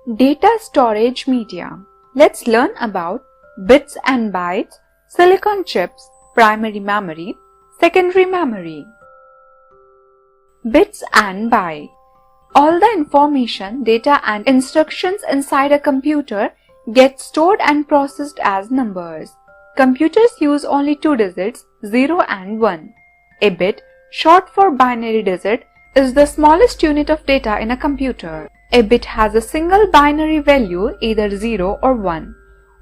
Data storage media. Let's learn about bits and bytes, silicon chips, primary memory, secondary memory. Bits and bytes. All the information, data and instructions inside a computer get stored and processed as numbers. Computers use only two digits, 0 and 1. A bit, short for binary digit, is the smallest unit of data in a computer. A bit has a single binary value, either 0 or 1.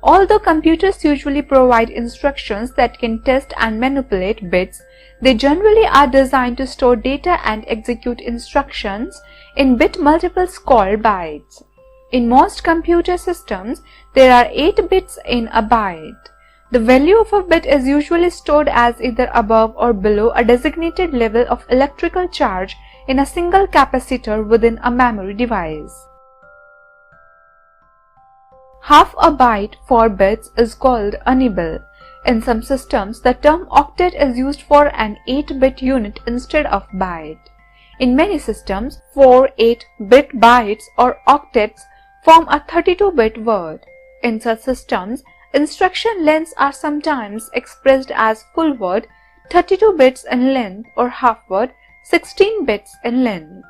Although computers usually provide instructions that can test and manipulate bits, they generally are designed to store data and execute instructions in bit multiples called bytes. In most computer systems, there are 8 bits in a byte. The value of a bit is usually stored as either above or below a designated level of electrical charge in a single capacitor within a memory device. Half a byte for bits is called a nibble. In some systems, the term octet is used for an 8-bit unit instead of byte. In many systems, 4 8-bit bytes or octets form a 32-bit word. In such systems, instruction lengths are sometimes expressed as full word, 32 bits in length, or half word, 16 bits in length.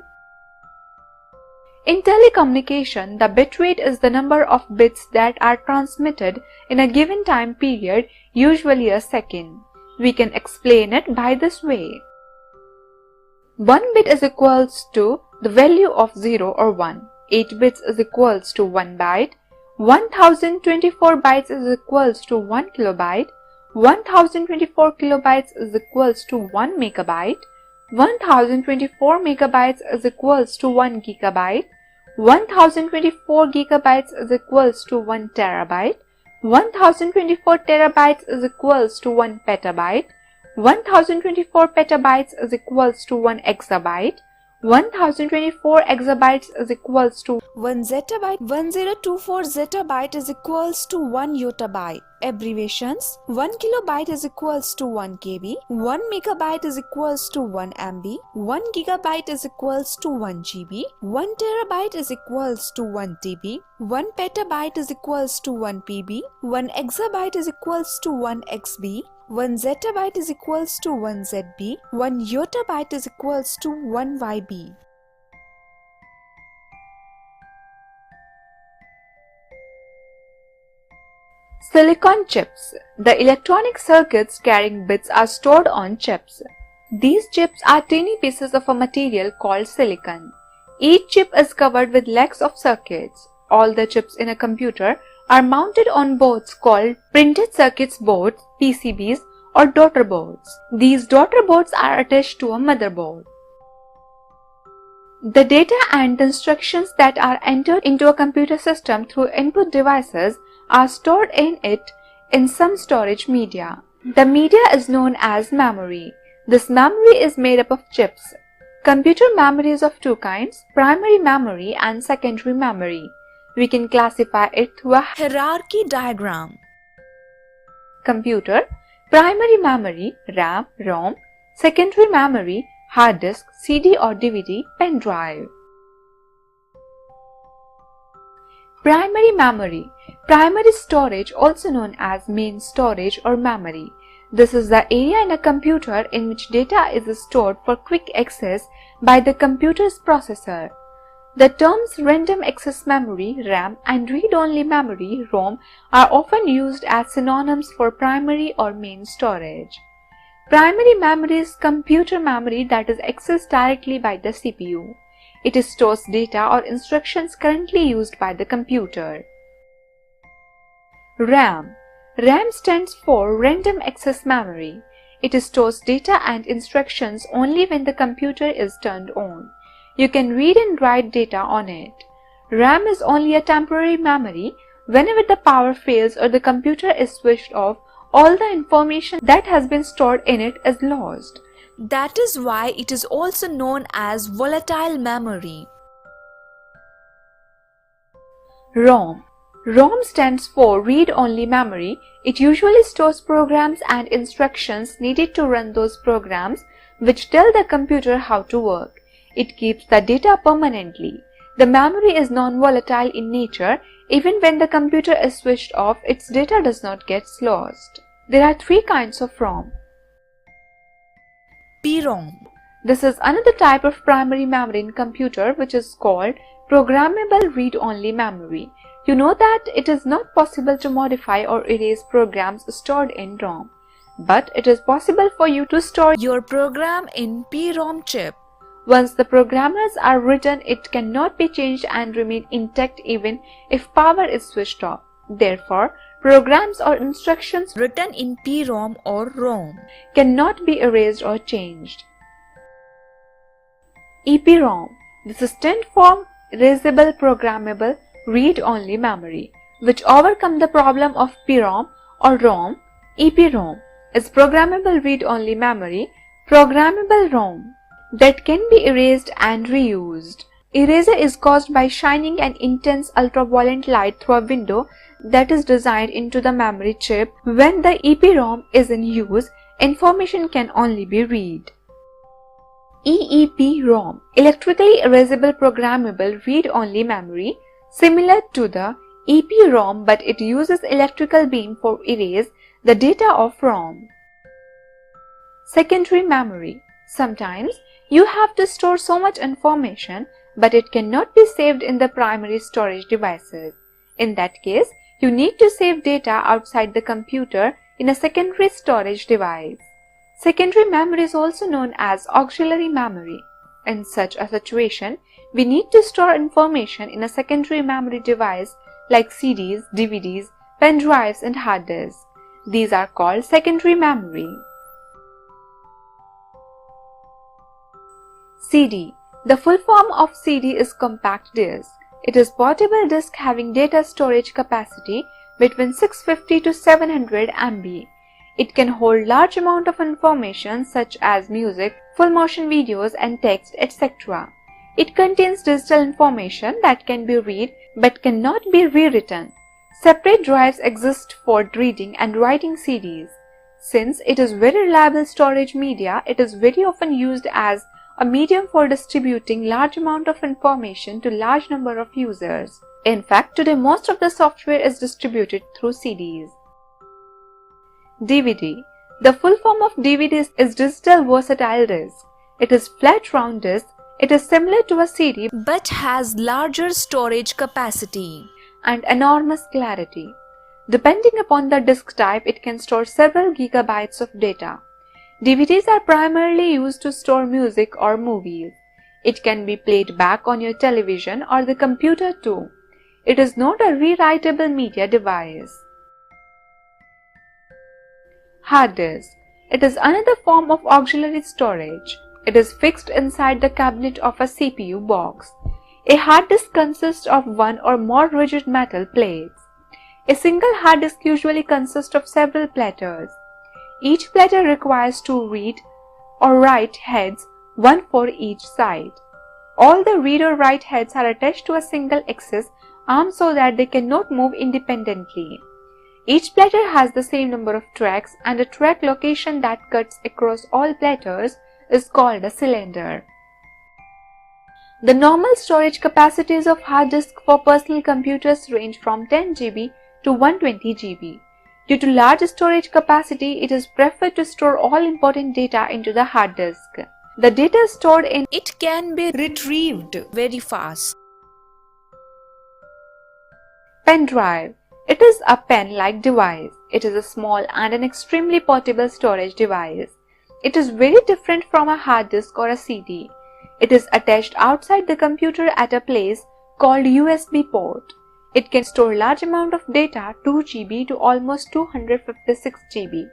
In telecommunication, the bit rate is the number of bits that are transmitted in a given time period, usually a second. We can explain it by this way. 1 bit is equals to the value of 0 or 1. 8 bits is equals to 1 byte. 1024 bytes is equals to 1 kilobyte. 1024 kilobytes is equals to 1 megabyte. 1024 megabytes is equals to 1 gigabyte. 1024 gigabytes is equals to 1 terabyte. 1024 terabytes is equals to 1 petabyte. 1024 petabytes is equals to 1 exabyte. 1024 exabytes is equals to 1 zettabyte. 1024 zettabyte is equals to 1 yottabyte. Abbreviations: 1 kilobyte is equals to 1 KB, 1 megabyte is equals to 1 MB, 1 gigabyte is equals to 1 GB, 1 terabyte is equals to 1 TB, 1 petabyte is equals to 1 PB, 1 exabyte is equals to 1 XB, 1 zettabyte is equals to 1 ZB, 1 yottabyte is equals to 1 YB. silicon chips. The electronic circuits carrying bits are stored on chips. These chips are tiny pieces of a material called silicon. Each chip is covered with legs of circuits. All the chips in a computer are mounted on boards called printed circuits boards, PCBs, or daughter boards. These daughter boards are attached to a motherboard. The data and instructions that are entered into a computer system through input devices are stored in it in some storage media. The media is known as memory. This memory is made up of chips. Computer memory is of two kinds, primary memory and secondary memory. We can classify it through a Hierarchy diagram. Computer: primary memory, RAM, ROM; secondary memory, hard disk, CD or DVD, pen drive. Primary memory. Primary storage, also known as main storage or memory. This is the area in a computer in which data is stored for quick access by the computer's processor. The terms random access memory, RAM, and read-only memory, ROM, are often used as synonyms for primary or main storage. Primary memory is computer memory that is accessed directly by the CPU. It stores data or instructions currently used by the computer. RAM. RAM stands for Random Access Memory. It stores data and instructions only when the computer is turned on. You can read and write data on it. RAM is only a temporary memory. Whenever the power fails or the computer is switched off, all the information that has been stored in it is lost. That is why it is also known as volatile memory. ROM. ROM stands for read-only memory. It usually stores programs and instructions needed to run those programs, which tell the computer how to work. It keeps the data permanently. The memory is non-volatile in nature. Even when the computer is switched off, its data does not get lost. There are three kinds of ROM. PROM. This is another type of primary memory in computer which is called programmable read-only memory. You know that it is not possible to modify or erase programs stored in ROM, but it is possible for you to store Your program in PROM chip. Once the programs are written, it cannot be changed and remain intact even if power is switched off. Therefore, programs or instructions Written in PROM or ROM. cannot be erased or changed. EPROM. This is stand for Erasable Programmable Read-Only Memory, which overcome the problem of PROM or ROM. EPROM is Programmable Read-Only Memory, Programmable ROM, that can be erased and reused. Erasure is caused by shining an intense ultraviolet light through a window that is designed into the memory chip. When the EPROM is in use, information can only be read. EEPROM, Electrically Erasable Programmable Read-Only Memory, similar to the EPROM, but it uses electrical beam for erase the data of ROM. Secondary memory. Sometimes you have to store so much information, but it cannot be saved in the primary storage devices. In that case, you need to save data outside the computer in a secondary storage device. Secondary memory is also known as auxiliary memory. In such a situation, we need to store information in a secondary memory device like CDs, DVDs, pen drives, and hard disks. These are called secondary memory. CD. The full form of CD is compact disc. It is portable disk having data storage capacity between 650 to 700 MB. It can hold large amount of information such as music, full motion videos and text, etc. It contains digital information that can be read but cannot be rewritten. Separate drives exist for reading and writing CDs. Since it is very reliable storage media, it is very often used as a medium for distributing large amount of information to large number of users. In fact, today most of the software is distributed through CDs. DVD. The full form of DVD is Digital Versatile Disc. It is flat round disc. It is similar to a CD but has larger storage capacity and enormous clarity. Depending upon the disk type, it can store several gigabytes of data. DVDs are primarily used to store music or movies. It can be played back on your television or the computer too. It is not a rewritable media device. Hard disk. It is another form of auxiliary storage. It is fixed inside the cabinet of a CPU box. A hard disk consists of one or more rigid metal plates. A single hard disk usually consists of several platters. Each platter requires two read or write heads, one for each side. All the read or write heads are attached to a single axis arm so that they cannot move independently. Each platter has the same number of tracks, and a track location that cuts across all platters is called a cylinder. The normal storage capacities of hard disk for personal computers range from 10 GB to 120 GB. Due to large storage capacity, it is preferred to store all important data into the hard disk. The data stored in it can be retrieved very fast. pen drive. It is a pen-like device. It is a small and an extremely portable storage device. It is very different from a hard disk or a CD. It is attached outside the computer at a place called USB port. It can store large amount of data, 2 GB to almost 256 GB.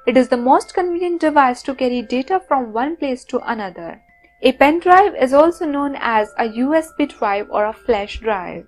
It is the most convenient device to carry data from one place to another. A pen drive is also known as a USB drive or a flash drive.